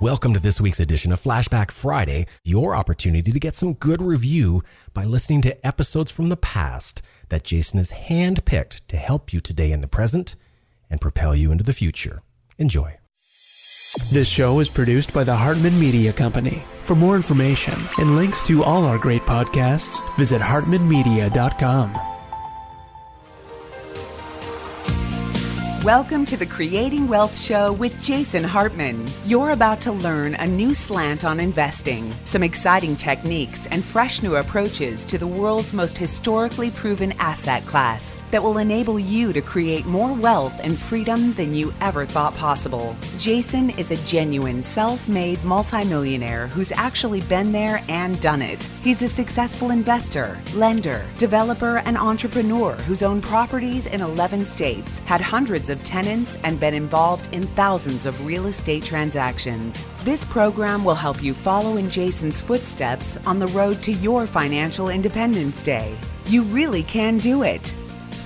Welcome to this week's edition of Flashback Friday, your opportunity to get some good review by listening to episodes from the past that Jason has handpicked to help you today in the present and propel you into the future. Enjoy. This show is produced by the Hartman Media Company. For more information and links to all our great podcasts, visit hartmanmedia.com. Welcome to the Creating Wealth Show with Jason Hartman. You're about to learn a new slant on investing, some exciting techniques, and fresh new approaches to the world's most historically proven asset class that will enable you to create more wealth and freedom than you ever thought possible. Jason is a genuine self-made multimillionaire who's actually been there and done it. He's a successful investor, lender, developer, and entrepreneur who's owned properties in 11 states, had hundreds of tenants, and been involved in thousands of real estate transactions. This program will help you follow in Jason's footsteps on the road to your financial independence day. You really can do it.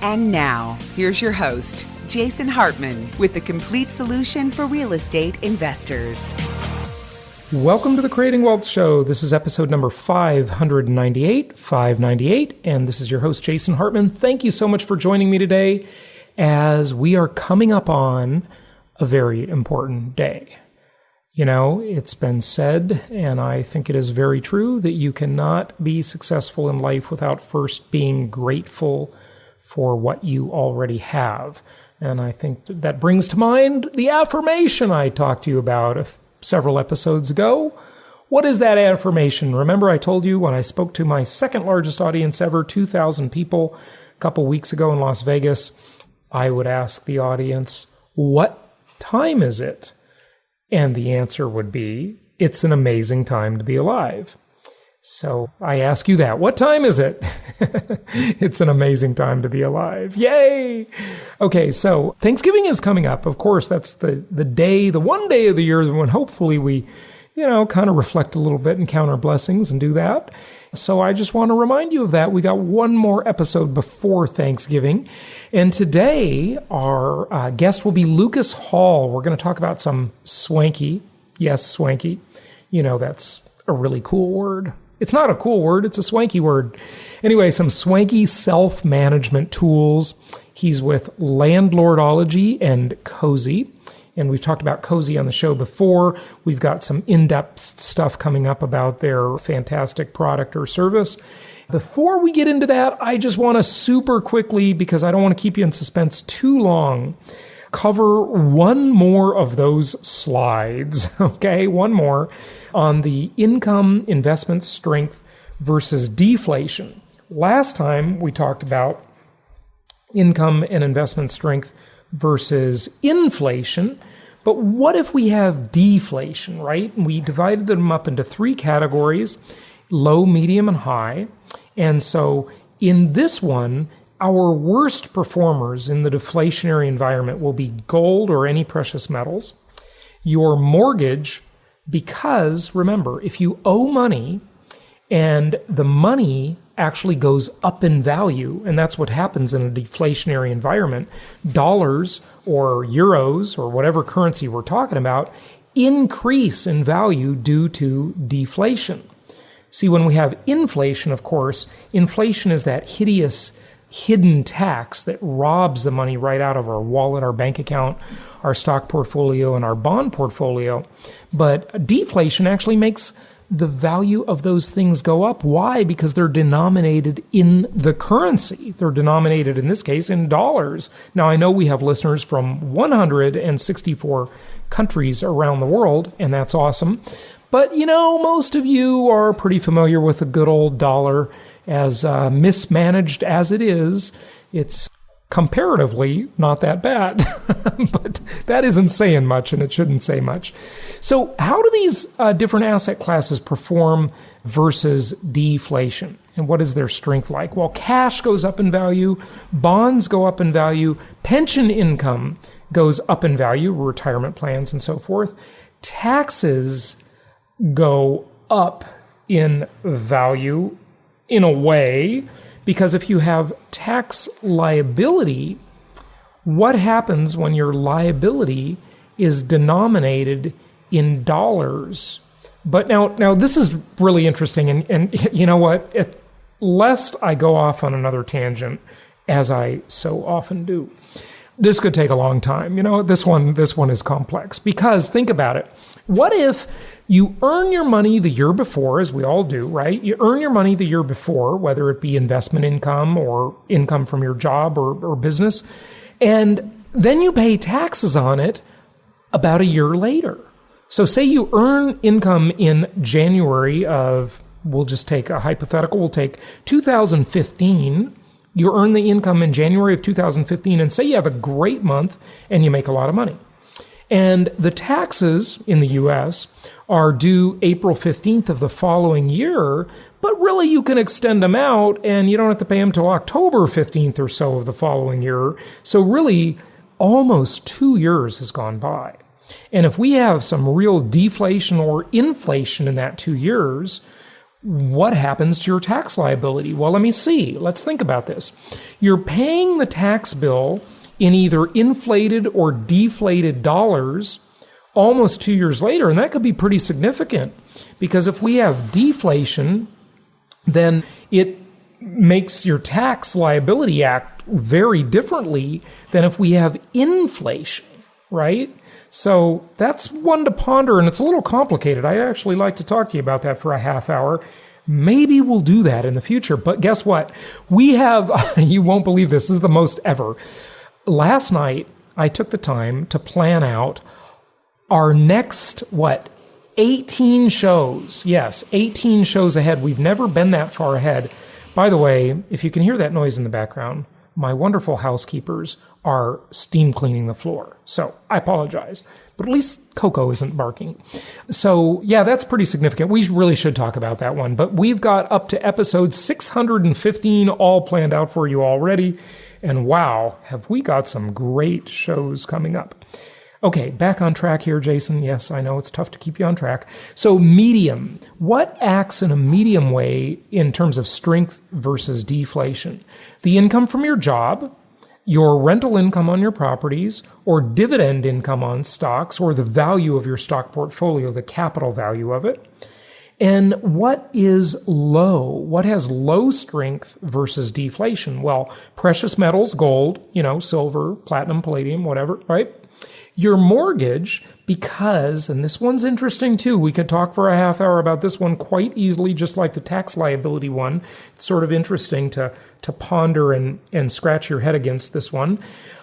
And now, here's your host, Jason Hartman, with the complete solution for real estate investors. Welcome to the Creating Wealth Show. This is episode number 598, and this is your host, Jason Hartman. Thank you so much for joining me today as we are coming up on a very important day. You know, it's been said, and I think it is very true, that you cannot be successful in life without first being grateful for what you already have. And I think that brings to mind the affirmation I talked to you about several episodes ago. What is that affirmation? Remember, I told you when I spoke to my second largest audience ever, 2,000 people, a couple weeks ago in Las Vegas, I would ask the audience, what time is it? And the answer would be, it's an amazing time to be alive. So I ask you that. What time is it? It's an amazing time to be alive. Yay! Okay, so Thanksgiving is coming up. Of course, that's the day, the one day of the year when hopefully we, kind of reflect a little bit and count our blessings and do that. So I just want to remind you of that. We got one more episode before Thanksgiving. And today, our guest will be Lucas Hall. We're going to talk about some swanky. Yes, swanky. That's a really cool word. It's not a cool word. It's a swanky word. Anyway, some swanky self-management tools. He's with Landlordology and Cozy. And we've talked about Cozy on the show before. We've got some in-depth stuff coming up about their fantastic product or service. Before we get into that, I just want to super quickly, because I don't want to keep you in suspense too long, cover one more of those slides, okay? One more on the income investment strength versus deflation. Last time we talked about income and investment strength versus inflation. But what if we have deflation, right? And we divided them up into three categories, low, medium, and high. And so in this one, our worst performers in the deflationary environment will be gold or any precious metals, your mortgage, because remember, if you owe money and the money actually goes up in value, and that's what happens in a deflationary environment, dollars or euros or whatever currency we're talking about increase in value due to deflation. See, when we have inflation, of course, inflation is that hideous hidden tax that robs the money right out of our wallet, our bank account, our stock portfolio, and our bond portfolio. But deflation actually makes the value of those things go up. Why? Because they're denominated in the currency. They're denominated, in this case, in dollars. Now, I know we have listeners from 164 countries around the world, and that's awesome. But, most of you are pretty familiar with the good old dollar. As mismanaged as it is, it's comparatively not that bad. But that isn't saying much, and it shouldn't say much. So how do these different asset classes perform versus deflation? And what is their strength like? Well, cash goes up in value, bonds go up in value, pension income goes up in value, retirement plans and so forth. Taxes go up in value in a way, because if you have tax liability, what happens when your liability is denominated in dollars. But now this is really interesting, and you know what? Lest I go off on another tangent, as I so often do, this could take a long time. This one is complex, because think about it. What if you earn your money the year before, as we all do, right? You earn your money the year before, whether it be investment income or income from your job or business, and then you pay taxes on it about a year later. So say you earn income in January of, we'll just take a hypothetical, we'll take 2015. You earn the income in January of 2015, and say you have a great month and you make a lot of money. And the taxes in the U.S. are due April 15th of the following year, but really you can extend them out and you don't have to pay them till October 15th or so of the following year. So really, almost 2 years has gone by. And if we have some real deflation or inflation in that 2 years, what happens to your tax liability? Well, let me see. Let's think about this. You're paying the tax bill in either inflated or deflated dollars almost 2 years later, and that could be pretty significant, because if we have deflation, then it makes your tax liability act very differently than if we have inflation, right? So that's one to ponder, and it's a little complicated. I'd actually like to talk to you about that for a half hour. Maybe we'll do that in the future. But guess what? We have, you won't believe this is the most ever. Last night, I took the time to plan out our next, 18 shows. Yes, 18 shows ahead. We've never been that far ahead. By the way, if you can hear that noise in the background, my wonderful housekeepers are steam cleaning the floor. So I apologize, but at least Coco isn't barking. So yeah, that's pretty significant. We really should talk about that one, but we've got up to episode 615 all planned out for you already. And wow, have we got some great shows coming up. Okay, back on track here, Jason. Yes, I know it's tough to keep you on track. So medium. What acts in a medium way in terms of strength versus deflation? The income from your job, your rental income on your properties, or dividend income on stocks, or the value of your stock portfolio, the capital value of it. And what is low? What has low strength versus deflation? Well, precious metals, gold, silver, platinum, palladium, whatever, right? Your mortgage, because, and this one's interesting too, we could talk for a half hour about this one quite easily, just like the tax liability one. It's sort of interesting to ponder and scratch your head against this one,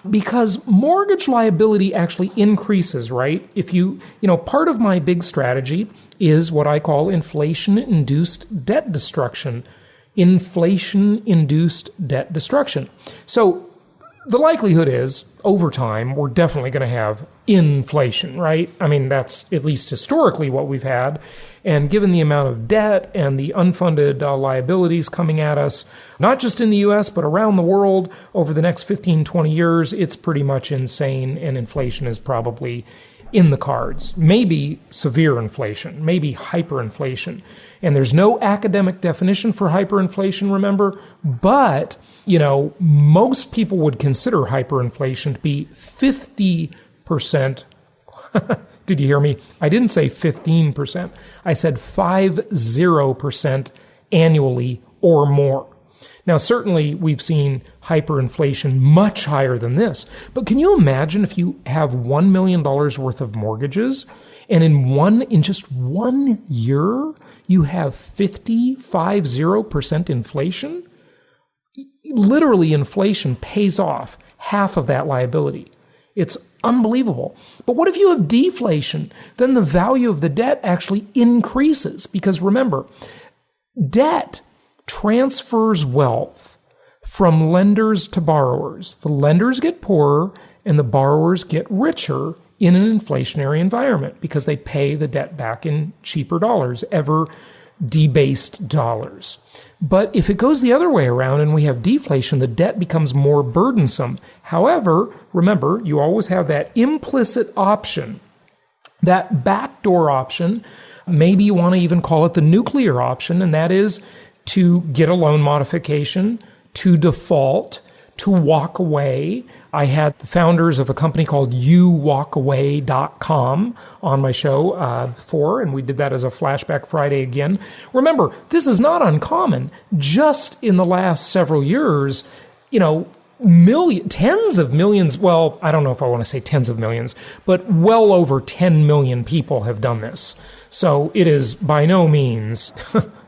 because mortgage liability actually increases, right? If part of my big strategy is what I call inflation-induced debt destruction. Inflation-induced debt destruction. So the likelihood is, over time, we're definitely going to have inflation, right? I mean, that's at least historically what we've had. And given the amount of debt and the unfunded liabilities coming at us, not just in the U.S., but around the world over the next 15, 20 years, it's pretty much insane, and inflation is probably in the cards. Maybe severe inflation, maybe hyperinflation. And there's no academic definition for hyperinflation, remember, but most people would consider hyperinflation to be 50%. Did you hear me? I didn't say 15%. I said 50% annually or more. Now, certainly we've seen hyperinflation much higher than this, but can you imagine if you have $1 million worth of mortgages and in just 1 year you have 50% inflation? Literally, inflation pays off half of that liability. It's unbelievable. But what if you have deflation? Then the value of the debt actually increases, because remember, debt transfers wealth from lenders to borrowers. The lenders get poorer and the borrowers get richer in an inflationary environment because they pay the debt back in cheaper dollars, ever debased dollars. But if it goes the other way around and we have deflation, the debt becomes more burdensome. However, remember, you always have that implicit option, that backdoor option. Maybe you want to even call it the nuclear option, and that is to get a loan modification, to default, to walk away. I had the founders of a company called youwalkaway.com on my show before, and we did that as a Flashback Friday again. Remember, this is not uncommon. Just in the last several years, tens of millions, well, I don't know if I want to say tens of millions, but well over 10 million people have done this. So it is by no means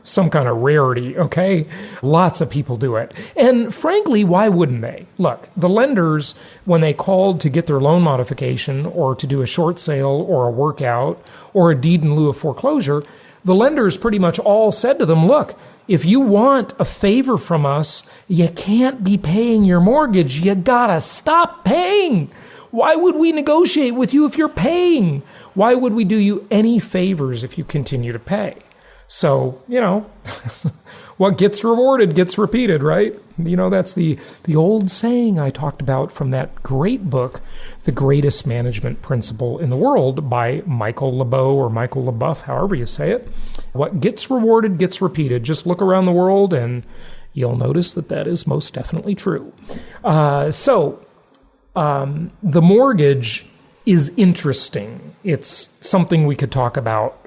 some kind of rarity, okay? Lots of people do it. And frankly, why wouldn't they? Look, the lenders, when they called to get their loan modification or to do a short sale or a workout or a deed in lieu of foreclosure, the lenders pretty much all said to them, look, if you want a favor from us, you can't be paying your mortgage. You gotta stop paying. Why would we negotiate with you if you're paying? Why would we do you any favors if you continue to pay? So, what gets rewarded gets repeated, right? That's the old saying I talked about from that great book, The Greatest Management Principle in the World by Michael LeBeau or Michael LeBuff, however you say it. What gets rewarded gets repeated. Just look around the world and you'll notice that is most definitely true. The mortgage is interesting. It's something we could talk about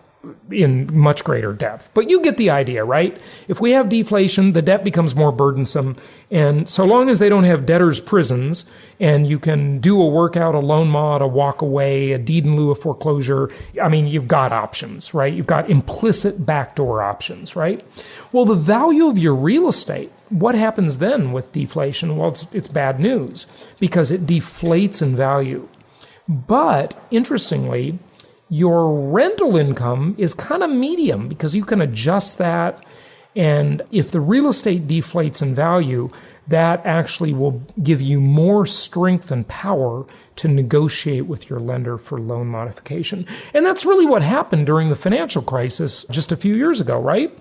in much greater depth. But you get the idea, right? If we have deflation, the debt becomes more burdensome. And so long as they don't have debtors' prisons, and you can do a workout, a loan mod, a walk away, a deed in lieu of foreclosure, you've got options, right? You've got implicit backdoor options, right? Well, the value of your real estate, what happens then with deflation? Well, it's bad news because it deflates in value. But interestingly, your rental income is kind of medium because you can adjust that. And if the real estate deflates in value, that actually will give you more strength and power to negotiate with your lender for loan modification. And that's really what happened during the financial crisis just a few years ago, right?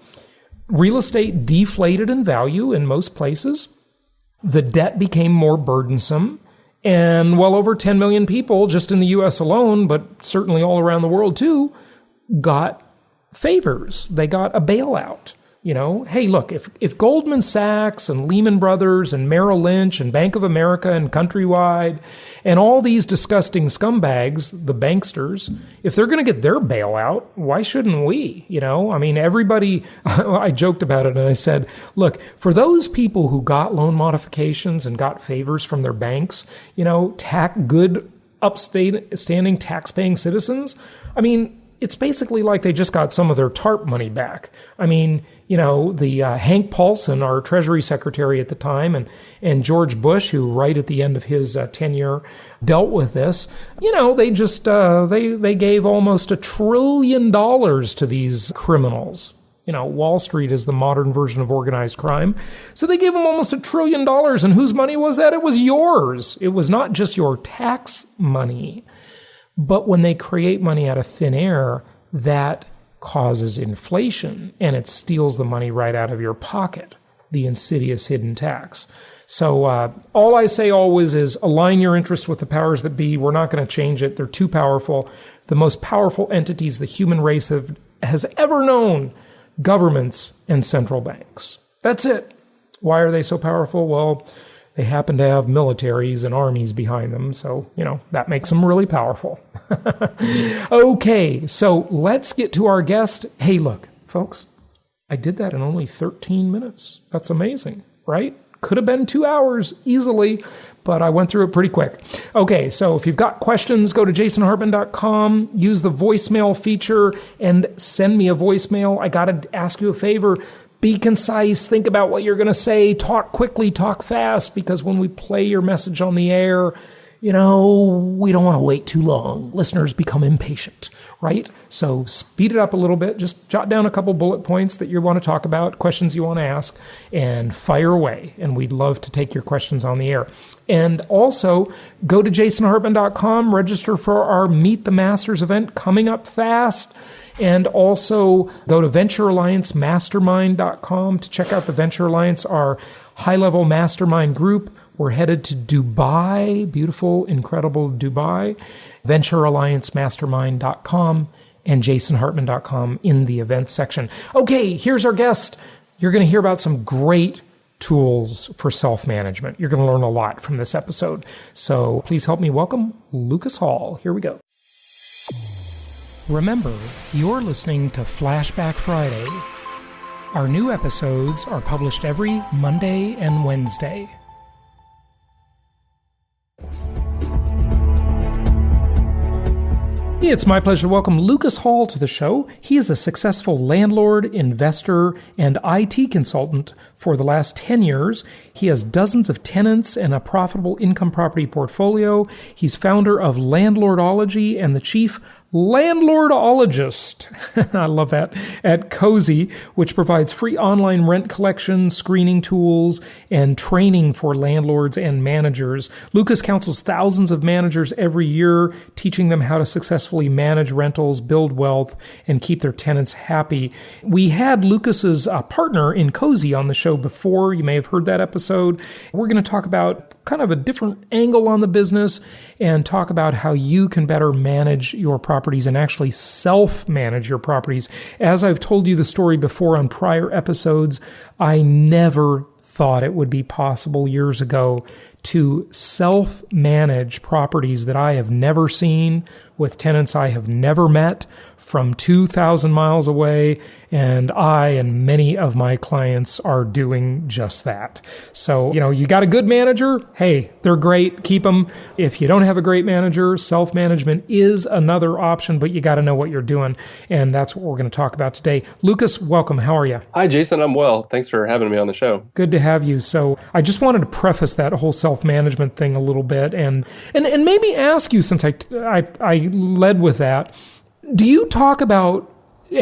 Real estate deflated in value in most places. The debt became more burdensome. And well over 10 million people just in the U.S. alone, but certainly all around the world too, got favors. They got a bailout. Hey, look, if Goldman Sachs and Lehman Brothers and Merrill Lynch and Bank of America and Countrywide and all these disgusting scumbags, the banksters, if they're going to get their bailout, why shouldn't we? Everybody, I joked about it and I said, look, for those people who got loan modifications and got favors from their banks, good, upstanding tax-paying citizens, it's basically like they just got some of their TARP money back. Hank Paulson, our Treasury Secretary at the time, and George Bush, who right at the end of his tenure dealt with this, they just, they gave almost $1 trillion to these criminals. Wall Street is the modern version of organized crime. So they gave them almost $1 trillion. And whose money was that? It was yours. It was not just your tax money. But when they create money out of thin air, that causes inflation, and it steals the money right out of your pocket, the insidious hidden tax. So all I say always is align your interests with the powers that be. We're not going to change it. They're too powerful. The most powerful entities the human race has ever known, governments and central banks. That's it. Why are they so powerful? Well, they happen to have militaries and armies behind them, so, that makes them really powerful. Okay, so let's get to our guest. Hey, look, folks, I did that in only 13 minutes. That's amazing, right? Could have been 2 hours easily, but I went through it pretty quick. Okay, so if you've got questions, go to jasonhartman.com, use the voicemail feature, and send me a voicemail. I got to ask you a favor. Be concise, think about what you're going to say, talk quickly, talk fast, because when we play your message on the air, we don't want to wait too long. Listeners become impatient, right? So speed it up a little bit. Just jot down a couple bullet points that you want to talk about, questions you want to ask, and fire away. And we'd love to take your questions on the air. And also, go to jasonhartman.com, register for our Meet the Masters event coming up fast. And also go to venturealliancemastermind.com to check out the Venture Alliance, our high-level mastermind group. We're headed to Dubai, beautiful, incredible Dubai. venturealliancemastermind.com and jasonhartman.com in the events section. Okay, here's our guest. You're going to hear about some great tools for self-management. You're going to learn a lot from this episode. So please help me welcome Lucas Hall. Here we go. Remember, you're listening to Flashback Friday. Our new episodes are published every Monday and Wednesday. It's my pleasure to welcome Lucas Hall to the show. He is a successful landlord, investor, and IT consultant for the last 10 years. He has dozens of tenants and a profitable income property portfolio. He's founder of Landlordology and the chief landlordologist, I love that, at Cozy, which provides free online rent collection, screening tools, and training for landlords and managers. Lucas counsels thousands of managers every year, teaching them how to successfully manage rentals, build wealth, and keep their tenants happy. We had Lucas's partner in Cozy on the show before. You may have heard that episode. We're going to talk about kind of a different angle on the business and talk about how you can better manage your properties and actually self-manage your properties. As I've told you the story before on prior episodes, I never thought it would be possible years ago to self-manage properties that I have never seen with tenants I have never met from 2,000 miles away, and I and many of my clients are doing just that. So, you got a good manager, hey, they're great, keep them. If you don't have a great manager, self-management is another option, but you got to know what you're doing, and that's what we're going to talk about today. Lucas, welcome. How are you? Hi, Jason. I'm well. Thanks for having me on the show. Good to have you. So I just wanted to preface that whole self-management thing a little bit and maybe ask you, since I led with that, do you talk about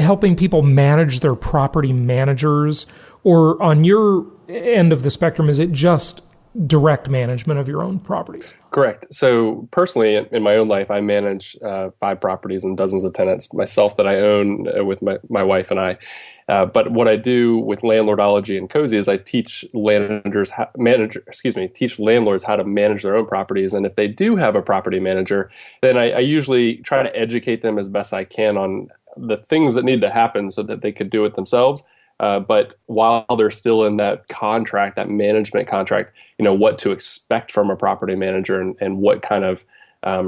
helping people manage their property managers, or on your end of the spectrum, is it just direct management of your own properties? Correct. So personally, in my own life, I manage 5 properties and dozens of tenants myself that I own with my wife and I. But what I do with Landlordology and Cozy is I teach landlords how to manage their own properties. And if they do have a property manager, then I usually try to educate them as best I can on the things that need to happen so that they could do it themselves. But while they're still in that contract, that management contract, what to expect from a property manager and what kind of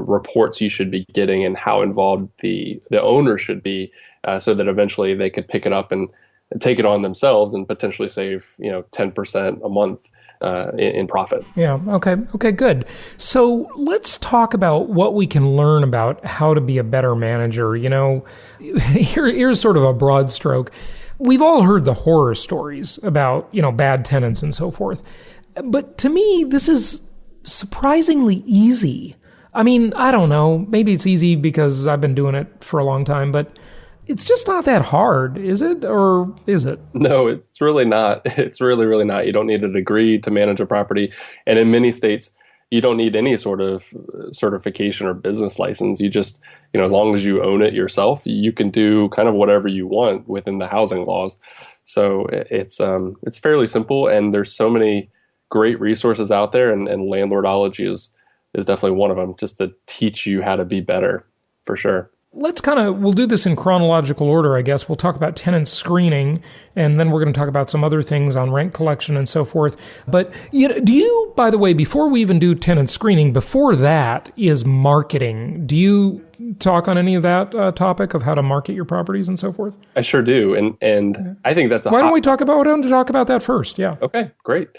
reports you should be getting and how involved the owner should be, so that eventually they could pick it up and take it on themselves and potentially save 10% a month in profit. Yeah. Okay. Good. So let's talk about what we can learn about how to be a better manager. Here's sort of a broad stroke. We've all heard the horror stories about bad tenants and so forth, but to me, this is surprisingly easy. I mean, I don't know. Maybe it's easy because I've been doing it for a long time, but it's just not that hard, is it? Or is it? No, it's really not. It's really, really not. You don't need a degree to manage a property. And in many states, you don't need any sort of certification or business license. You just, as long as you own it yourself, you can do kind of whatever you want within the housing laws. So it's fairly simple, and there's so many great resources out there, and Landlordology is definitely one of them, just to teach you how to be better, for sure. We'll do this in chronological order, I guess. We'll talk about tenant screening, and then we're going to talk about some other things on rent collection and so forth. But do you, by the way, before we even do tenant screening, before that is marketing. Do you talk on any of that topic of how to market your properties and so forth? I sure do. And I think that's why don't we talk about that first? Yeah. Okay, great.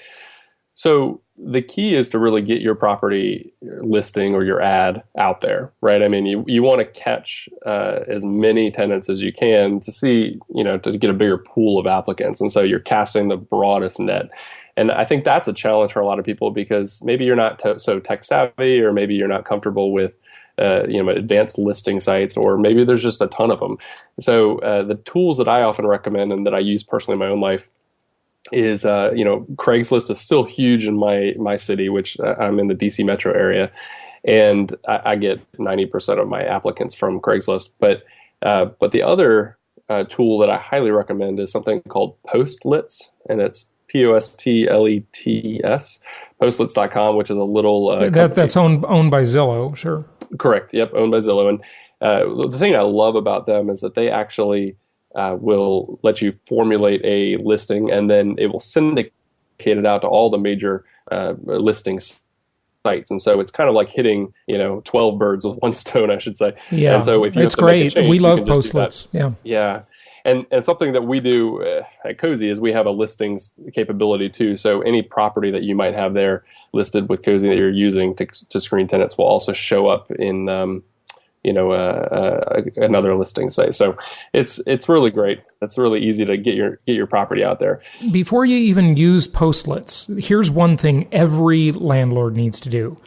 So the key is to really get your property listing or your ad out there, right? I mean, you want to catch as many tenants as you can to see, to get a bigger pool of applicants. And so you're casting the broadest net. And I think that's a challenge for a lot of people because maybe you're not so tech savvy, or maybe you're not comfortable with advanced listing sites, or maybe there's just a ton of them. So the tools that I often recommend and that I use personally in my own life is, Craigslist is still huge in my city, which I'm in the DC metro area, and I get 90% of my applicants from Craigslist. But the other tool that I highly recommend is something called postlets, and it's POSTLETS, postlets.com, which is a little that's owned by Zillow, sure. Correct. Yep, owned by Zillow. And the thing I love about them is that they actually will let you formulate a listing, and then it will syndicate syndicated out to all the major listing sites. And so it's kind of like hitting, 12 birds with one stone, I should say. Yeah, and so if you it's great. We love postlets. Yeah. Yeah. And something that we do at Cozy is we have a listings capability too. So any property that you might have there listed with Cozy that you're using to screen tenants will also show up in another listing site. So it's really great. It's really easy to get your property out there. Before you even use postlets, here's one thing every landlord needs to do.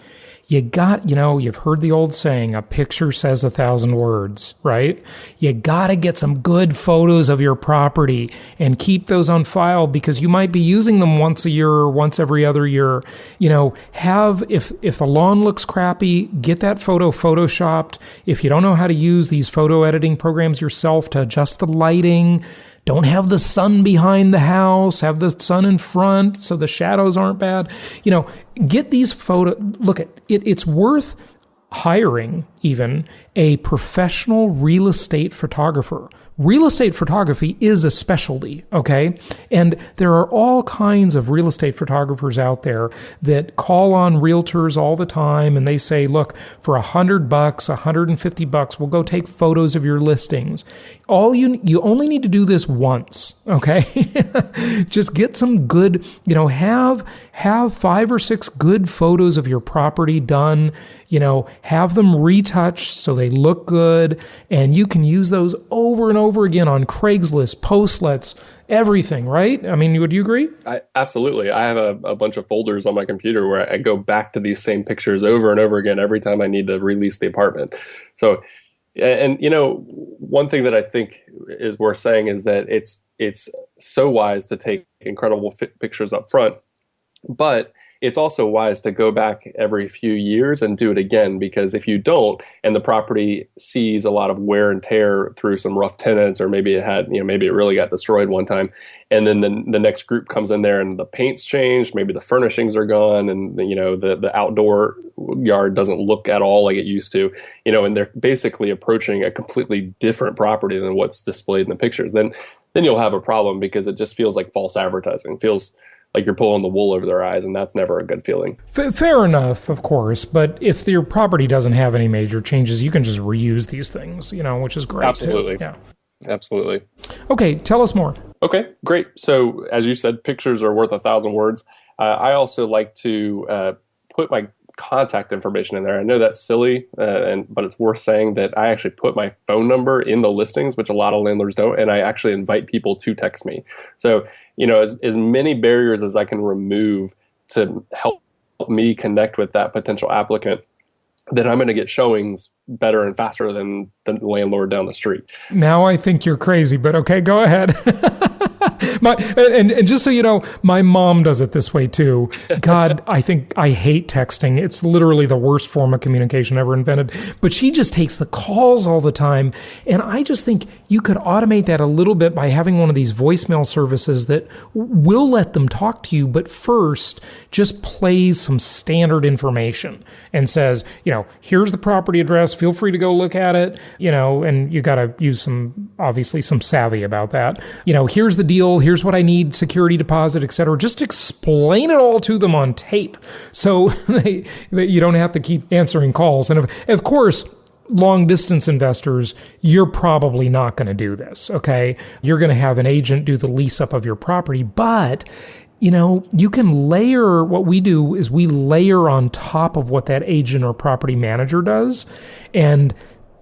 You've heard the old saying, a picture says 1,000 words, right? You got to get some good photos of your property and keep those on file because you might be using them once a year or once every other year. If the lawn looks crappy, get that photo photoshopped. If you don't know how to use these photo editing programs yourself to adjust the lighting, don't have the sun behind the house, have the sun in front so the shadows aren't bad. Get these look at it. It's worth hiring even a professional real estate photographer. Real estate photography is a specialty, okay? And there are all kinds of real estate photographers out there that call on realtors all the time and they say, look, for $100, $150, we'll go take photos of your listings. You only need to do this once, okay? Just get some good, have 5 or 6 good photos of your property done, have them retouched so they look good, and you can use those over and over again on Craigslist, postlets, everything, right? I mean, would you agree? Absolutely. I have a bunch of folders on my computer where I go back to these same pictures over and over again every time I need to release the apartment. So, and one thing that I think is worth saying is that it's so wise to take incredible pictures up front, but it's also wise to go back every few years and do it again, because if you don't, and the property sees a lot of wear and tear through some rough tenants, or maybe maybe it really got destroyed one time, and then the next group comes in there and the paint's changed, maybe the furnishings are gone, and the outdoor yard doesn't look at all like it used to, and they're basically approaching a completely different property than what's displayed in the pictures, then you'll have a problem, because it just feels like false advertising. It feels like you're pulling the wool over their eyes, and that's never a good feeling. Fair enough, of course, but if your property doesn't have any major changes, you can just reuse these things, which is great. Absolutely. Too. Yeah. Absolutely. Okay, tell us more. Okay, great. So as you said, pictures are worth 1,000 words. I also like to put my contact information in there. I know that's silly, but it's worth saying that I actually put my phone number in the listings, which a lot of landlords don't, and I actually invite people to text me. So, as many barriers as I can remove to help me connect with that potential applicant, then I'm going to get showings better and faster than the landlord down the street. Now I think you're crazy, but okay, go ahead. And just so you know, my mom does it this way too. God, I hate texting. It's literally the worst form of communication ever invented. But she just takes the calls all the time. And I just think you could automate that a little bit by having one of these voicemail services that will let them talk to you, but first just plays some standard information and says, here's the property address. Feel free to go look at it, and you got to use obviously some savvy about that. Here's the deal. Here's what I need, security deposit, etc. Just explain it all to them on tape so that you don't have to keep answering calls. And of course, long distance investors, you're probably not going to do this, okay? You're going to have an agent do the lease up of your property, but you can layer. What we do is we layer on top of what that agent or property manager does, and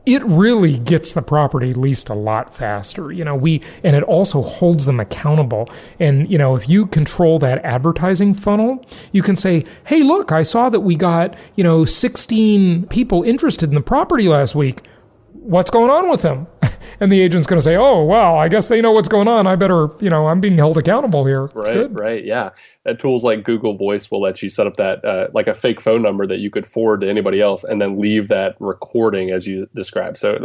it really gets the property leased a lot faster, and it also holds them accountable. And, if you control that advertising funnel, you can say, hey, look, I saw that we got, 16 people interested in the property last week. What's going on with them? And the agent's going to say, oh, well, I guess they know what's going on. I better, I'm being held accountable here. Right. Yeah. Tools like Google Voice will let you set up that, like a fake phone number that you could forward to anybody else and then leave that recording as you described. So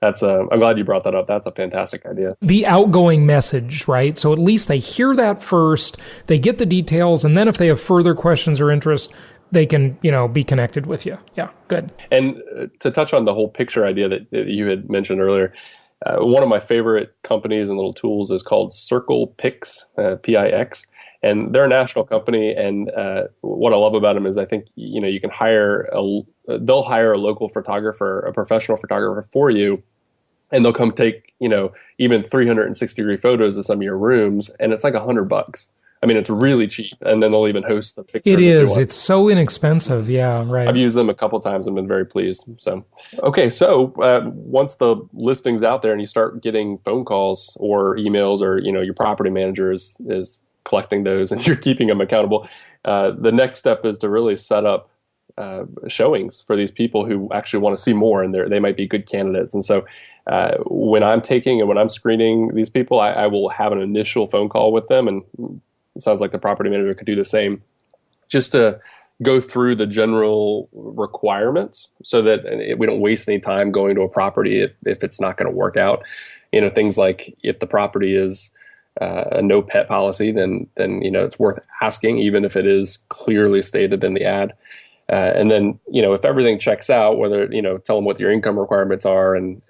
that's I'm glad you brought that up. That's a fantastic idea. The outgoing message, right? So at least they hear that first, they get the details, and then if they have further questions or interest, they can, be connected with you. Yeah, good. And to touch on the whole picture idea that you had mentioned earlier, one of my favorite companies and little tools is called Circle Pix, Pix. And they're a national company, and what I love about them is I think you can they'll hire a local photographer, a professional photographer for you, and they'll come take even 360-degree photos of some of your rooms, and it's like $100. I mean, it's really cheap, and then they'll even host the picture. It is. It's so inexpensive. Yeah, right. I've used them a couple times and been very pleased. So, okay, so once the listing's out there and you start getting phone calls or emails, or your property manager is collecting those and you're keeping them accountable, the next step is to really set up showings for these people who actually want to see more, and they might be good candidates. And so when I'm screening these people, I will have an initial phone call with them, and it sounds like the property manager could do the same, just to go through the general requirements so that we don't waste any time going to a property if it's not going to work out. Things like if the property is a no pet policy, then it's worth asking, even if it is clearly stated in the ad. And then, if everything checks out, whether, tell them what your income requirements are, and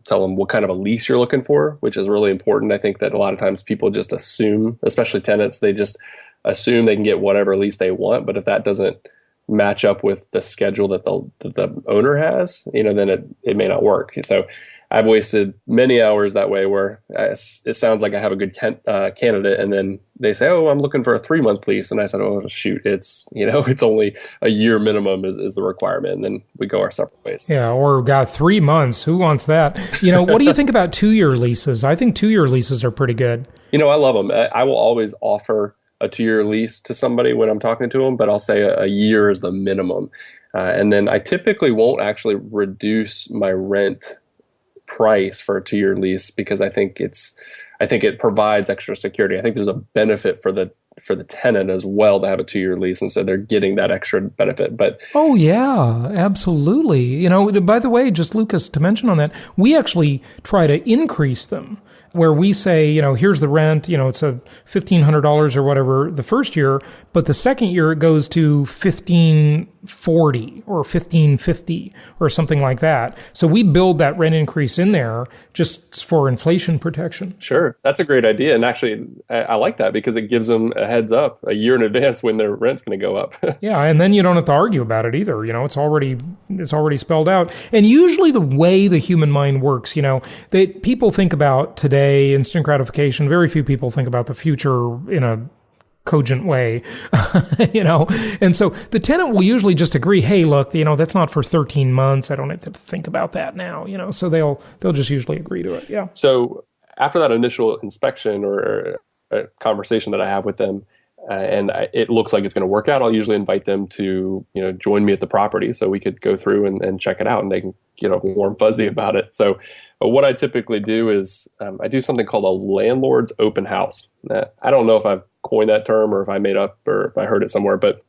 tell them what kind of a lease you're looking for, which is really important. I think that a lot of times people just assume, especially tenants, they just assume they can get whatever lease they want. But if that doesn't match up with the schedule that the owner has, then it may not work. So I've wasted many hours that way, where it sounds like I have a good candidate, and then they say, "Oh, I'm looking for a 3-month lease," and I said, "Oh, shoot, it's only a year minimum is the requirement," and then we go our separate ways. Yeah, or got 3 months. Who wants that? What do you think about 2-year leases? I think 2-year leases are pretty good. I love them. I will always offer a 2-year lease to somebody when I'm talking to them, but I'll say a year is the minimum, and then I typically won't actually reduce my rent price for a 2-year lease, because I think it provides extra security. I think there's a benefit for the tenant as well to have a 2-year lease, and so they're getting that extra benefit. But oh yeah, absolutely. By the way, just Lucas, to mention on that, we actually try to increase them, where we say, here's the rent, it's a $1,500 or whatever the first year, but the second year it goes to $1,540 or $1,550 or something like that. So we build that rent increase in there just for inflation protection. Sure, that's a great idea, and actually I like that, because it gives them a heads up a year in advance when their rent's going to go up. Yeah, and then you don't have to argue about it either. It's already spelled out. And usually the way the human mind works, that people think about today, instant gratification. Very few people think about the future in a cogent way, And so the tenant will usually just agree, hey, look, that's not for 13 months. I don't have to think about that now, So they'll just usually agree to it. Yeah. So after that initial inspection or a conversation that I have with them, and it looks like it's going to work out, I'll usually invite them to join me at the property so we could go through and check it out, and they can get a warm fuzzy about it. So what I typically do is I do something called a landlord's open house. I don't know if I've coined that term or if I made up or if I heard it somewhere, but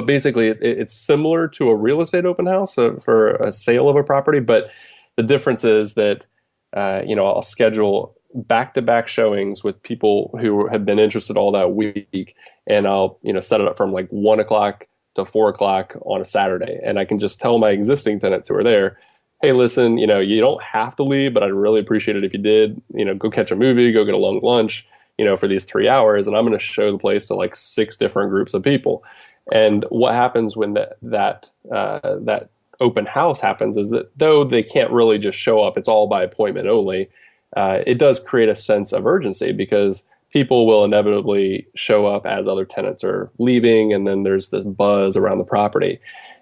basically it's similar to a real estate open house for a sale of a property, but the difference is that I'll schedule back-to-back showings with people who have been interested all that week, and I'll set it up from like 1 o'clock to 4 o'clock on a Saturday, and I can just tell my existing tenants who are there, hey, listen, you don't have to leave, but I'd really appreciate it if you did. Go catch a movie, go get a long lunch, for these 3 hours, and I'm going to show the place to like 6 different groups of people. And what happens when that open house happens is that though they can't really just show up, it's all by appointment only. It does create a sense of urgency, because people will inevitably show up as other tenants are leaving, and then there's this buzz around the property.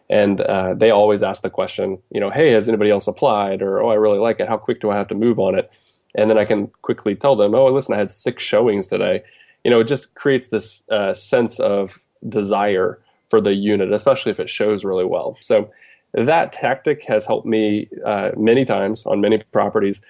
And they always ask the question, hey, has anybody else applied? Or, oh, I really like it. How quick do I have to move on it? And then I can quickly tell them, oh, listen, I had 6 showings today. It just creates this sense of desire for the unit, especially if it shows really well. So that tactic has helped me many times on many properties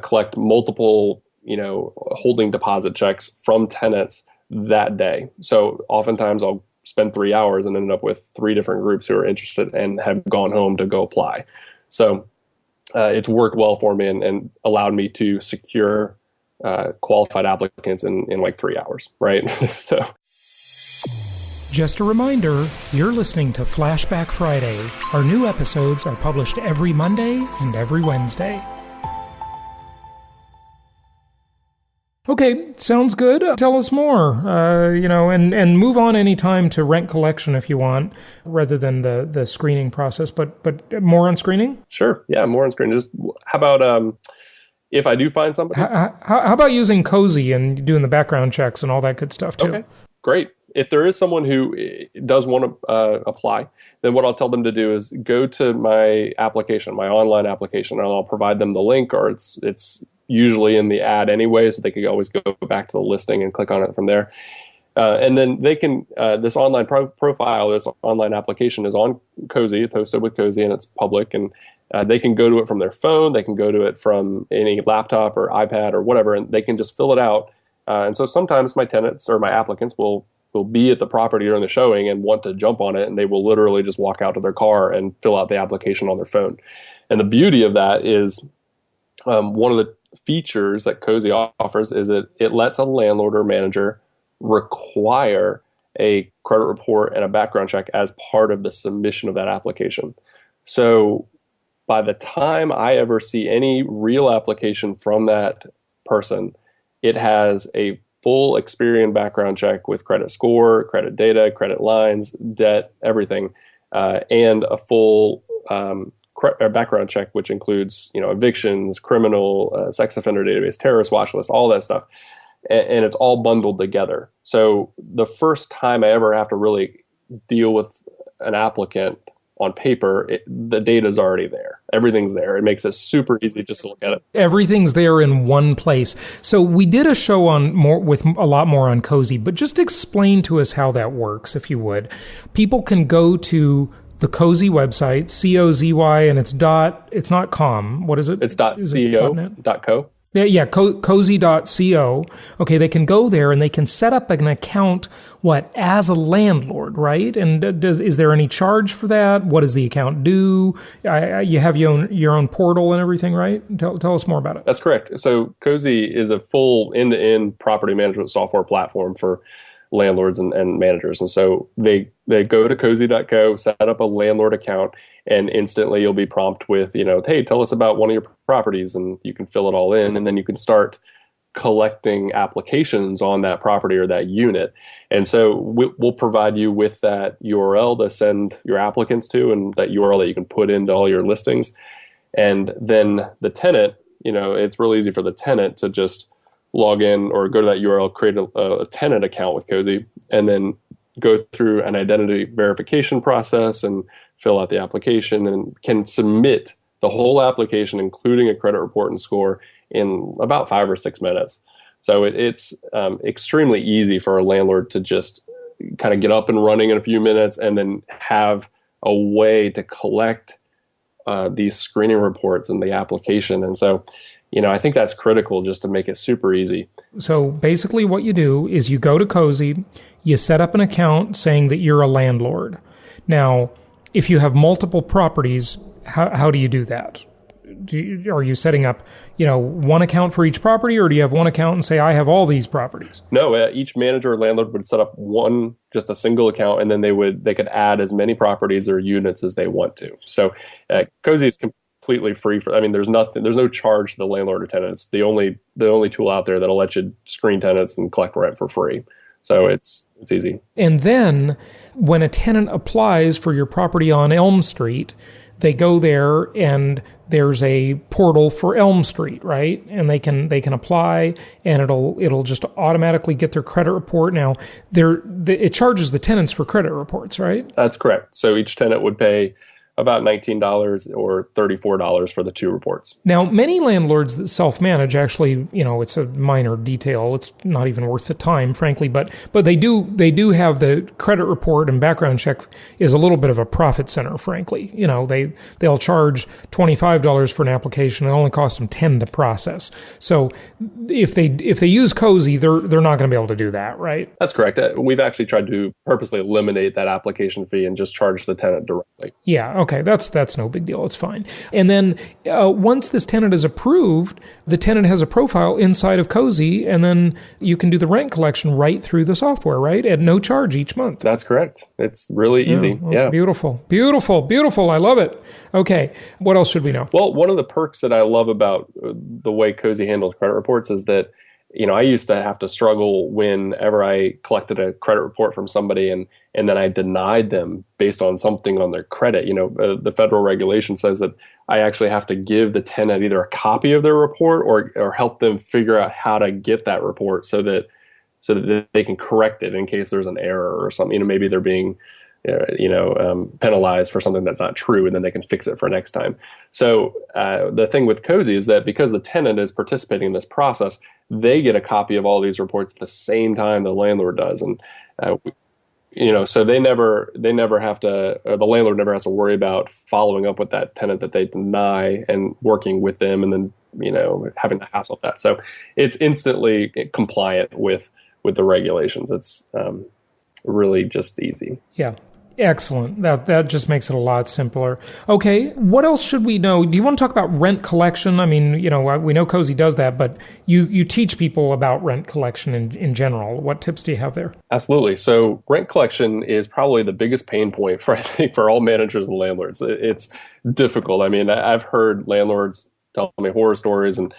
collect multiple, holding deposit checks from tenants that day. So oftentimes I'll spend 3 hours and end up with 3 different groups who are interested and have gone home to go apply. So it's worked well for me and allowed me to secure qualified applicants in like 3 hours, right? So. Just a reminder, you're listening to Flashback Friday. Our new episodes are published every Monday and every Wednesday. Okay, sounds good. Tell us more. And move on any time to rent collection if you want, rather than the screening process. But more on screening. Sure. Yeah, more on screening. Just how about if I do find somebody? How about using Cozy and doing the background checks and all that good stuff too? Okay, great. If there is someone who does want to apply, then what I'll tell them to do is go to my application, my online application, and I'll provide them the link, or it's usually in the ad anyway, so they can always go back to the listing and click on it from there. And then they can, this online profile, this online application is on Cozy. It's hosted with Cozy and it's public. And they can go to it from their phone. They can go to it from any laptop or iPad or whatever, and they can just fill it out. And so sometimes my tenants or my applicants will be at the property during the showing and want to jump on it, and they will literally just walk out to their car and fill out the application on their phone. And the beauty of that is one of the features that Cozy offers is that it lets a landlord or manager require a credit report and a background check as part of the submission of that application. So by the time I ever see any real application from that person, it has a full Experian background check with credit score, credit data, credit lines, debt, everything, and a full background check, which includes evictions, criminal, sex offender database, terrorist watch list, all that stuff. And it's all bundled together. So the first time I ever have to really deal with an applicant on paper, the data's already there. Everything's there. It makes it super easy just to look at it. Everything's there in one place. So we did a show with a lot more on Cozy, but just explain to us how that works, if you would. People can go to the Cozy website, COZY, and it's not com. What is it? It's .co. Yeah, cozy.co. Okay, they can go there and they can set up an account, as a landlord, right? And is there any charge for that? What does the account do? You have your own portal and everything, right? Tell us more about it. That's correct. So Cozy is a full end-to-end property management software platform for landlords and managers. And so they go to cozy.co, set up a landlord account, and instantly you'll be prompted with, hey, tell us about one of your properties, and you can fill it all in, and then you can start collecting applications on that property or that unit. And so we'll provide you with that URL to send your applicants to, and that URL that you can put into all your listings. And then the tenant, it's really easy for the tenant to just log in or go to that URL, create a tenant account with Cozy, and then go through an identity verification process and fill out the application, and can submit the whole application, including a credit report and score, in about 5 or 6 minutes. So it's extremely easy for a landlord to just kind of get up and running in a few minutes, and then have a way to collect these screening reports in the application. And so I think that's critical, just to make it super easy. So basically what you do is you go to Cozy, you set up an account saying that you're a landlord. Now, if you have multiple properties, how do you do that? Are you setting up, one account for each property, or do you have one account and say, I have all these properties? No, each manager or landlord would set up just a single account, and then they could add as many properties or units as they want to. So Cozy is completely free there's no charge to the landlord or tenant. It's the only tool out there that'll let you screen tenants and collect rent for free. So it's easy. And then when a tenant applies for your property on Elm Street, they go there and there's a portal for Elm Street, right? And they can apply, and it'll just automatically get their credit report. Now, it charges the tenants for credit reports, right? That's correct. So each tenant would pay about $19 or $34 for the 2 reports. Now, many landlords that self-manage, actually, it's a minor detail. It's not even worth the time, frankly, but they do have the credit report and background check is a little bit of a profit center, frankly. They'll charge $25 for an application. It only costs them $10 to process. So if they use Cozy, they're not going to be able to do that, right? That's correct. We've actually tried to purposely eliminate that application fee and just charge the tenant directly. Yeah. Okay, that's no big deal. It's fine. And then once this tenant is approved, the tenant has a profile inside of Cozy, and then you can do the rent collection right through the software, right? At no charge each month. That's correct. It's really easy. Yeah. Beautiful. Beautiful. Beautiful. I love it. Okay, what else should we know? Well, one of the perks that I love about the way Cozy handles credit reports is that I used to have to struggle whenever I collected a credit report from somebody and then I denied them based on something on their credit. The federal regulation says that I actually have to give the tenant either a copy of their report or help them figure out how to get that report so that they can correct it in case there's an error or something. Maybe they're being penalized for something that's not true, and then they can fix it for next time. So the thing with Cozy is that because the tenant is participating in this process, they get a copy of all these reports at the same time the landlord does, and so they never have to, or the landlord never has to worry about following up with that tenant that they deny and working with them, and then having to hassle with that. So it's instantly compliant with the regulations. It's really just easy. Yeah. Excellent. That just makes it a lot simpler. Okay, what else should we know? Do you want to talk about rent collection? I mean, we know Cozy does that, but you teach people about rent collection in general. What tips do you have there? Absolutely. So rent collection is probably the biggest pain point for all managers and landlords. It's difficult. I mean, I've heard landlords tell me horror stories, and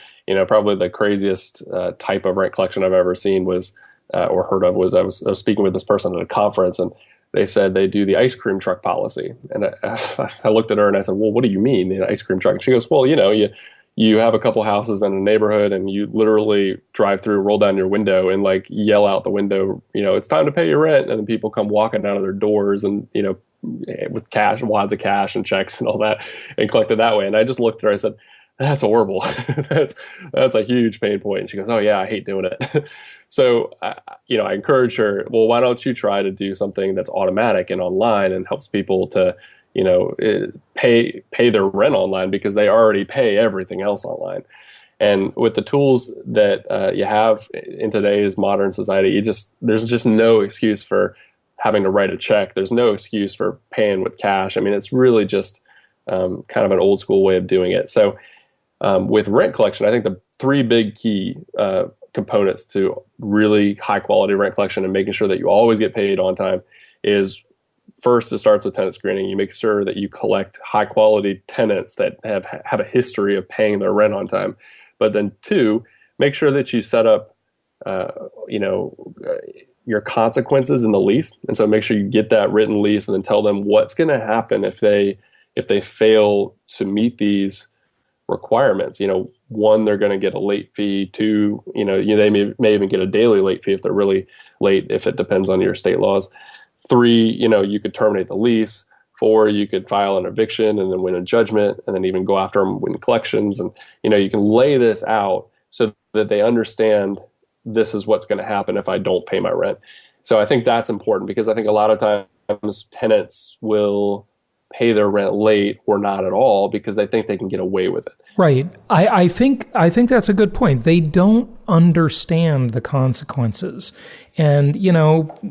probably the craziest type of rent collection I've ever seen was or heard of was I was speaking with this person at a conference, and they said they do the ice cream truck policy. And I looked at her and I said, well, what do you mean, the ice cream truck? And she goes, well, you have a couple houses in a neighborhood and you literally drive through, roll down your window and yell out the window, it's time to pay your rent. And then people come walking out of their doors and, with cash, wads of cash and checks and all that, and collect it that way. And I just looked at her and I said, that's horrible. that's a huge pain point. And she goes, oh yeah, I hate doing it. So, I encourage her, well, why don't you try to do something that's automatic and online and helps people to, pay their rent online, because they already pay everything else online. And with the tools that you have in today's modern society, there's just no excuse for having to write a check. There's no excuse for paying with cash. I mean, it's really just kind of an old school way of doing it. So with rent collection, I think the three big key components to really high quality rent collection and making sure that you always get paid on time is, first, it starts with tenant screening. You make sure that you collect high quality tenants that have a history of paying their rent on time. But then two, make sure that you set up, your consequences in the lease. And so make sure you get that written lease and then tell them what's going to happen if they fail to meet these requirements. One, they're going to get a late fee. Two, they may even get a daily late fee if they're really late, if it depends on your state laws. Three, you could terminate the lease. Four, you could file an eviction and then win a judgment, and then even go after them, win collections. And, you can lay this out so that they understand this is what's going to happen if I don't pay my rent. So I think that's important, because I think a lot of times tenants will pay their rent late or not at all because they think they can get away with it. Right. I think that's a good point. They don't understand the consequences. And,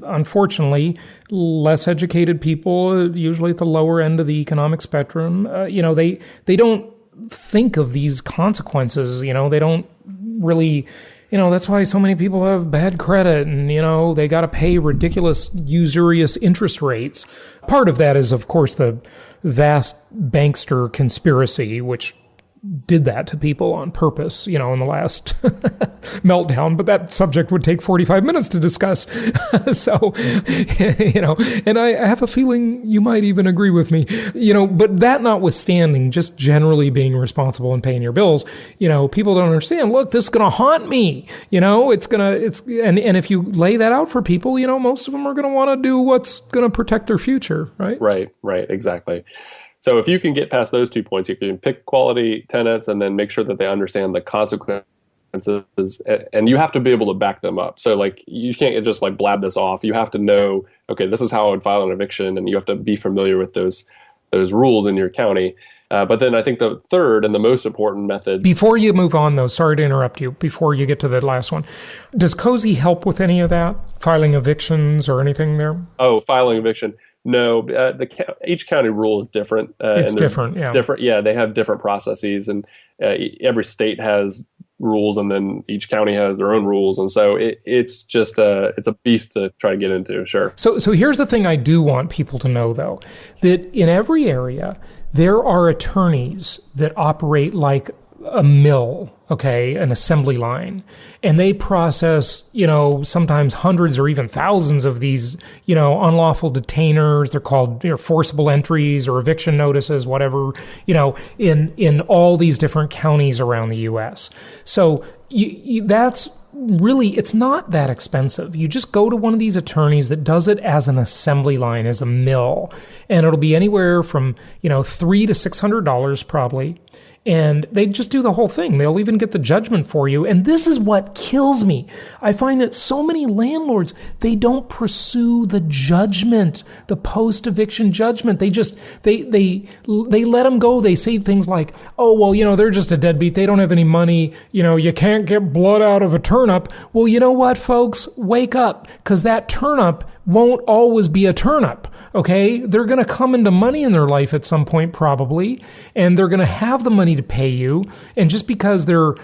unfortunately, less educated people, usually at the lower end of the economic spectrum, they don't think of these consequences. They don't really, that's why so many people have bad credit and, they got to pay ridiculous, usurious interest rates. Part of that is, of course, the vast bankster conspiracy, which did that to people on purpose, in the last meltdown, but that subject would take 45 minutes to discuss. So, and I have a feeling you might even agree with me, but that notwithstanding, just generally being responsible and paying your bills, people don't understand, look, this is going to haunt me, and if you lay that out for people, most of them are going to want to do what's going to protect their future, right? Right, exactly. So if you can get past those 2 points, you can pick quality tenants and then make sure that they understand the consequences, and you have to be able to back them up. So you can't just blab this off. You have to know, okay, this is how I would file an eviction, and you have to be familiar with those rules in your county. But then I think the third and the most important method... Before you move on, though, sorry to interrupt you, before you get to the last one, does Cozy help with any of that? Filing evictions or anything there? Oh, filing eviction. No, each county rule is different. It's different, yeah. They have different processes, and every state has rules, and then each county has their own rules, and so it's just it's a beast to try to get into. Sure. So here's the thing I do want people to know, though, that in every area there are attorneys that operate like a mill, okay, an assembly line, and they process, sometimes hundreds or even thousands of these, unlawful detainers. They're called forcible entries or eviction notices, whatever, in all these different counties around the U.S. So that's really, it's not that expensive. You just go to one of these attorneys that does it as an assembly line, as a mill, and it'll be anywhere from, $300 to $600 probably. And they just do the whole thing. They'll even get the judgment for you. And this is what kills me. I find that so many landlords, they don't pursue the judgment, the post-eviction judgment. They just, they let them go. They say things like, oh, well, they're just a deadbeat. They don't have any money. You can't get blood out of a turnip. Well, you know what, folks? Wake up, because that turnip won't always be a turnip. Okay, they're going to come into money in their life at some point probably, and they're going to have the money to pay you. And just because they're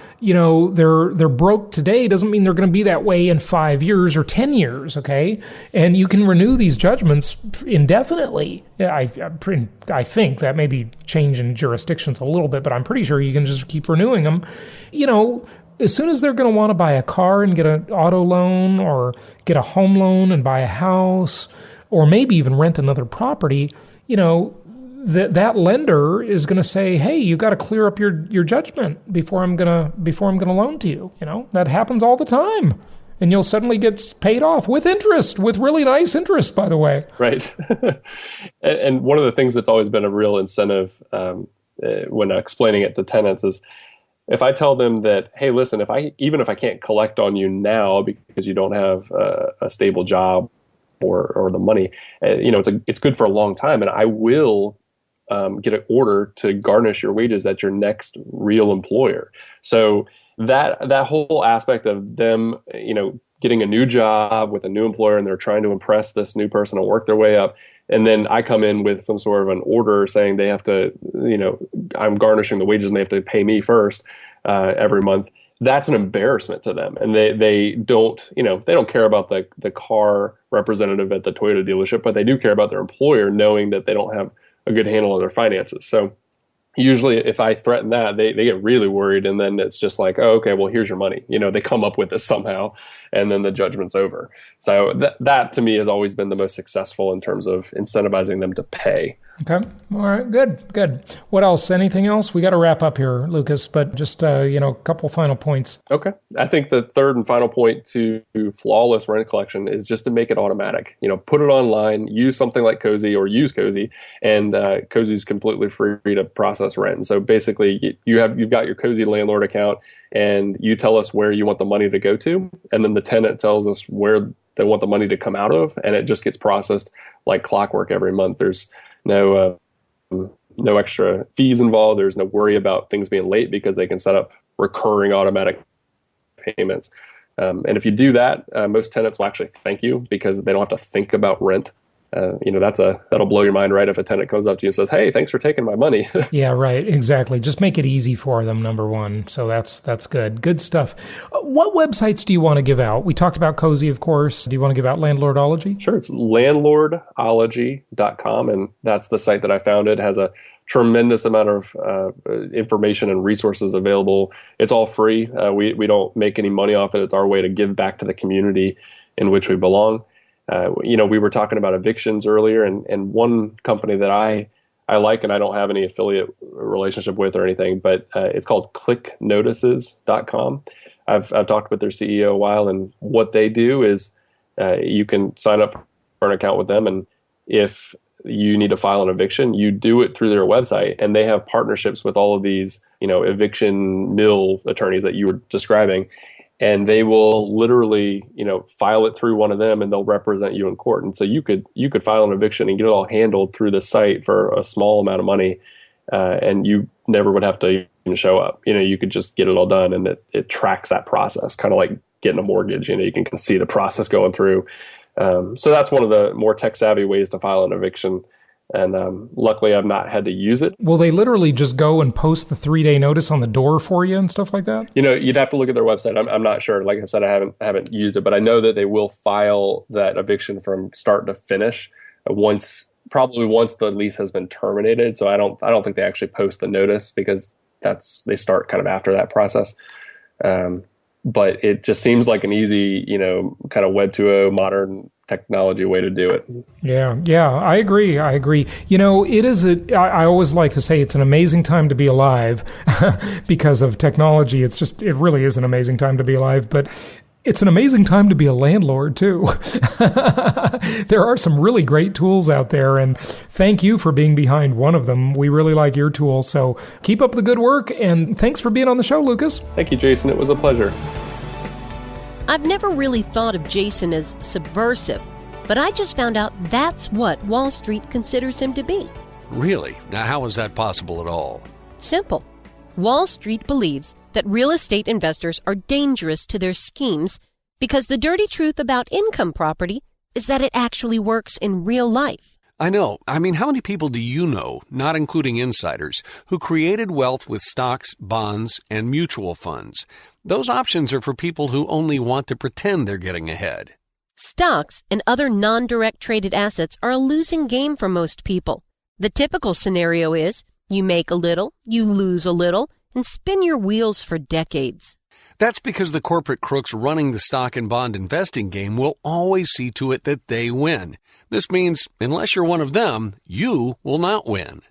broke today doesn't mean they're going to be that way in 5 years or 10 years. Okay, and you can renew these judgments indefinitely. I think that may be changing jurisdictions a little bit, but I'm pretty sure you can just keep renewing them. As soon as they're going to want to buy a car and get an auto loan, or get a home loan and buy a house, or maybe even rent another property, that lender is going to say, "Hey, you got to clear up your judgment before I'm gonna loan to you." That happens all the time, and you'll suddenly get paid off with interest, with really nice interest, by the way. Right. And one of the things that's always been a real incentive when explaining it to tenants is, if I tell them that, hey, listen, even if I can't collect on you now because you don't have a stable job or the money, it's good for a long time, and I will get an order to garnish your wages at your next real employer. So that whole aspect of them, getting a new job with a new employer, and they're trying to impress this new person and work their way up, and then I come in with some sort of an order saying they have to, I'm garnishing the wages and they have to pay me first every month. That's an embarrassment to them, and they don't care about the car representative at the Toyota dealership, but they do care about their employer knowing that they don't have a good handle on their finances. So usually if I threaten that, they get really worried, and then it's just like, oh, okay, well, here's your money. They come up with this somehow, and then the judgment's over. So that to me has always been the most successful in terms of incentivizing them to pay. Okay. All right. Good. What else? Anything else? We got to wrap up here, Lucas, but just, a couple final points. Okay. I think the third and final point to flawless rent collection is just to make it automatic. Put it online, use something like Cozy, or use Cozy, and Cozy's completely free to process rent. And so basically you've got your Cozy landlord account, and you tell us where you want the money to go to, and then the tenant tells us where they want the money to come out of, and it just gets processed like clockwork every month. There's no extra fees involved. There's no worry about things being late because they can set up recurring automatic payments. And if you do that, most tenants will actually thank you because they don't have to think about rent. That'll blow your mind, right? If a tenant comes up to you and says, "Hey, thanks for taking my money." Yeah, right. Exactly. Just make it easy for them, number one. So that's good. Good stuff. What websites do you want to give out? We talked about Cozy, of course. Do you want to give out Landlordology? Sure. It's landlordology.com, and that's the site that I founded. It has a tremendous amount of information and resources available. It's all free. We don't make any money off it. It's our way to give back to the community in which we belong. We were talking about evictions earlier, and one company that I like, and I don't have any affiliate relationship with or anything, but it's called clicknotices.com. I've talked with their CEO a while, and what they do is you can sign up for an account with them, and if you need to file an eviction, you do it through their website, and they have partnerships with all of these, eviction mill attorneys that you were describing. And they will literally, file it through one of them, and they'll represent you in court. And so you could file an eviction and get it all handled through the site for a small amount of money, and you never would have to even show up. You could just get it all done, and it tracks that process, kind of like getting a mortgage. You can see the process going through. So that's one of the more tech savvy ways to file an eviction. And luckily, I've not had to use it. Will they literally just go and post the 3-day notice on the door for you and stuff like that? You'd have to look at their website. I'm not sure. Like I said, I haven't used it, but I know that they will file that eviction from start to finish once the lease has been terminated. So I don't think they actually post the notice because they start kind of after that process. But it just seems like an easy, kind of Web 2.0 modern technology way to do it. Yeah, I agree. It is I always like to say it's an amazing time to be alive because of technology. It really is an amazing time to be alive, but it's an amazing time to be a landlord too. There are some really great tools out there, and thank you for being behind one of them. We really like your tool, so keep up the good work, and thanks for being on the show, Lucas. Thank you, Jason. It was a pleasure. I've never really thought of Jason as subversive, but I just found out that's what Wall Street considers him to be. Really? Now, how is that possible at all? Simple. Wall Street believes that real estate investors are dangerous to their schemes because the dirty truth about income property is that it actually works in real life. I know. I mean, how many people do you know, not including insiders, who created wealth with stocks, bonds, and mutual funds? Those options are for people who only want to pretend they're getting ahead. Stocks and other non-direct traded assets are a losing game for most people. The typical scenario is you make a little, you lose a little, and spin your wheels for decades. That's because the corporate crooks running the stock and bond investing game will always see to it that they win. This means, unless you're one of them, you will not win.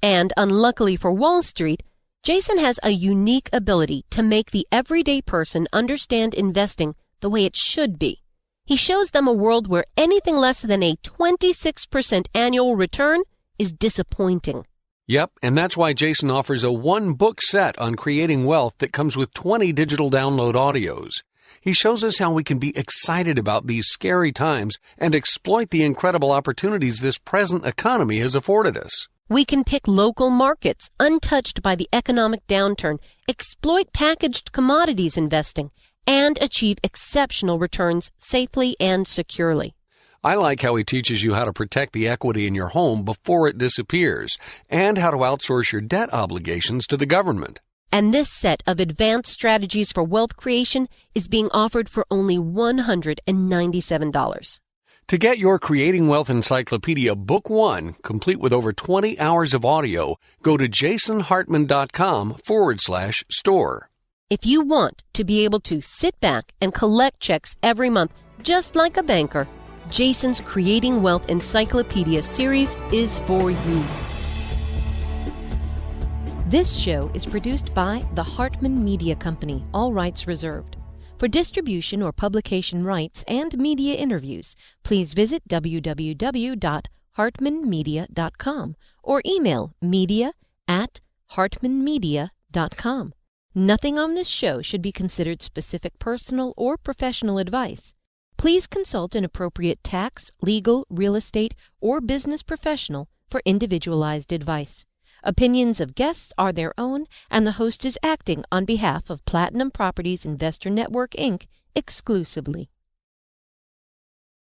And unluckily for Wall Street, Jason has a unique ability to make the everyday person understand investing the way it should be. He shows them a world where anything less than a 26% annual return is disappointing. Yep, and that's why Jason offers a one-book set on creating wealth that comes with 20 digital download audios. He shows us how we can be excited about these scary times and exploit the incredible opportunities this present economy has afforded us. We can pick local markets untouched by the economic downturn, exploit packaged commodities investing, and achieve exceptional returns safely and securely. I like how he teaches you how to protect the equity in your home before it disappears and how to outsource your debt obligations to the government. And this set of advanced strategies for wealth creation is being offered for only $197. To get your Creating Wealth Encyclopedia Book 1, complete with over 20 hours of audio, go to jasonhartman.com/store. If you want to be able to sit back and collect checks every month, just like a banker, Jason's Creating Wealth Encyclopedia series is for you. This show is produced by the Hartman Media Company, all rights reserved. For distribution or publication rights and media interviews, please visit www.hartmanmedia.com or email media@hartmanmedia.com. Nothing on this show should be considered specific personal or professional advice. Please consult an appropriate tax, legal, real estate, or business professional for individualized advice. Opinions of guests are their own, and the host is acting on behalf of Platinum Properties Investor Network, Inc. exclusively.